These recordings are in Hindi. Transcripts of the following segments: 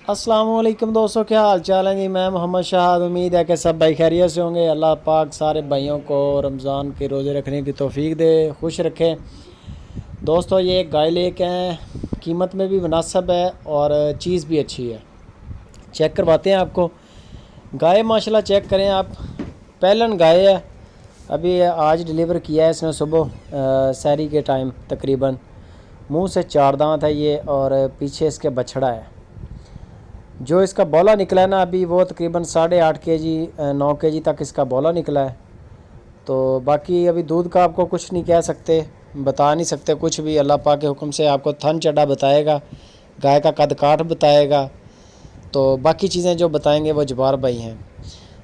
अस्सलाम वालेकुम दोस्तों, क्या हाल चाल है जी। मैं मोहम्मद शाहाद। उम्मीद है कि सब भाई खैरियत से होंगे। अल्लाह पाक सारे भाइयों को रमज़ान के रोज़े रखने की तौफीक दे, खुश रखे। दोस्तों ये एक गाय लेके हैं, कीमत में भी मुनासिब है और चीज़ भी अच्छी है। चेक करवाते हैं आपको। गाय माशाल्लाह चेक करें आप, पहलन गाय है। अभी आज डिलीवर किया है इसने सुबह सहरी के टाइम तकरीबन। मुंह से 4 दांत है ये और पीछे इसके बछड़ा है। जो इसका बौला निकला है ना अभी, वो तकरीबन 8.5 केजी 9 केजी तक इसका बौला निकला है। तो बाकी अभी दूध का आपको कुछ नहीं कह सकते, बता नहीं सकते कुछ भी। अल्लाह पाक के हुक्म से आपको थन चढ़ा बताएगा, गाय का कद काठ बताएगा। तो बाकी चीज़ें जो बताएंगे वो जुबार भाई हैं।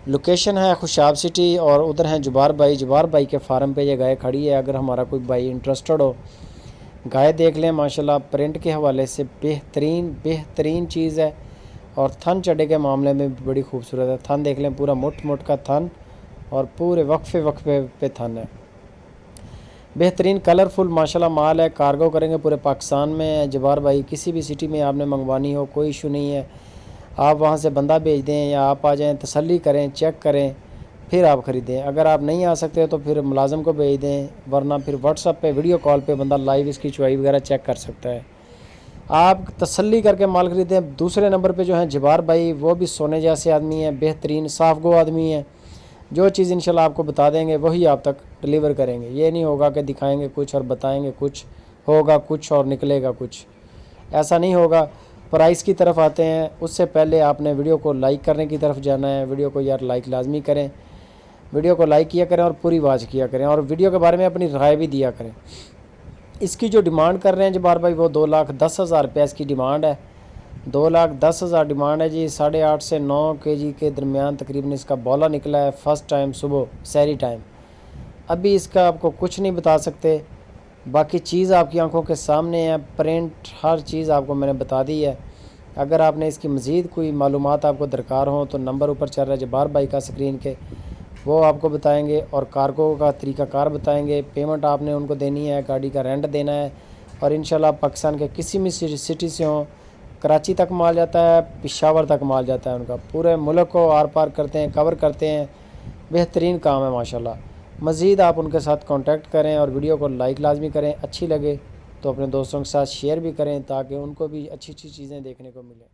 लोकेशन है खुशाब सिटी और उधर हैं जुबार भाई। जुबार भाई के फार्म पे ये गाय खड़ी है। अगर हमारा कोई भाई इंटरेस्टेड हो, गाय देख लें। माशाल्लाह प्रिंट के हवाले से बेहतरीन चीज़ है और थन चढ़े के मामले में भी बड़ी खूबसूरत है। थन देख लें, पूरा मुठ का थन और पूरे वक्फे पे थन है। बेहतरीन कलरफुल माशाल्लाह माल है। कार्गो करेंगे पूरे पाकिस्तान में। जबार भाई किसी भी सिटी में आपने मंगवानी हो कोई इशू नहीं है। आप वहाँ से बंदा भेज दें या आप आ जाएं, तसल्ली करें, चेक करें, फिर आप ख़रीदें। अगर आप नहीं आ सकते तो फिर मुलाज़म को भेज दें, वरना फिर व्हाट्सअप पे वीडियो कॉल पे बंदा लाइव इसकी चुवाई वगैरह चेक कर सकता है। आप तसल्ली करके माल ख़रीदें। दूसरे नंबर पे जो है जबार भाई, वो भी सोने जैसे आदमी है, बेहतरीन साफ़ गो आदमी है। जो चीज़ इंशाल्लाह आपको बता देंगे वही आप तक डिलीवर करेंगे। ये नहीं होगा कि दिखाएंगे कुछ और बताएंगे कुछ, होगा कुछ और निकलेगा कुछ, ऐसा नहीं होगा। प्राइस की तरफ आते हैं, उससे पहले आपने वीडियो को लाइक करने की तरफ जाना है। वीडियो को यार लाइक लाजमी करें, वीडियो को लाइक किया करें और पूरी वाच किया करें और वीडियो के बारे में अपनी राय भी दिया करें। इसकी जो डिमांड कर रहे हैं जबार भाई, वो 2,10,000 रुपये इसकी डिमांड है। 2,10,000 डिमांड है जी। 8.5 से 9 केजी के दरमियान तकरीबन इसका बौला निकला है फ़र्स्ट टाइम सुबह सहरी टाइम। अभी इसका आपको कुछ नहीं बता सकते। बाकी चीज़ आपकी आंखों के सामने है, प्रिंट हर चीज़ आपको मैंने बता दी है। अगर आपने इसकी मज़ीद कोई मालूमात आपको दरकार हो तो नंबर ऊपर चल रहा है जबार भाई का स्क्रीन के, वो आपको बताएंगे और कार्गो का तरीक़ाकार बताएंगे। पेमेंट आपने उनको देनी है, गाड़ी का रेंट देना है और इंशाल्लाह पाकिस्तान के किसी भी सिटी से हो, कराची तक माल जाता है, पेशावर तक माल जाता है उनका। पूरे मुल्क को आर पार करते हैं, कवर करते हैं। बेहतरीन काम है माशाल्लाह। मज़ीद आप उनके साथ कांटेक्ट करें और वीडियो को लाइक लाजमी करें। अच्छी लगे तो अपने दोस्तों के साथ शेयर भी करें ताकि उनको भी अच्छी चीज़ें देखने को मिलें।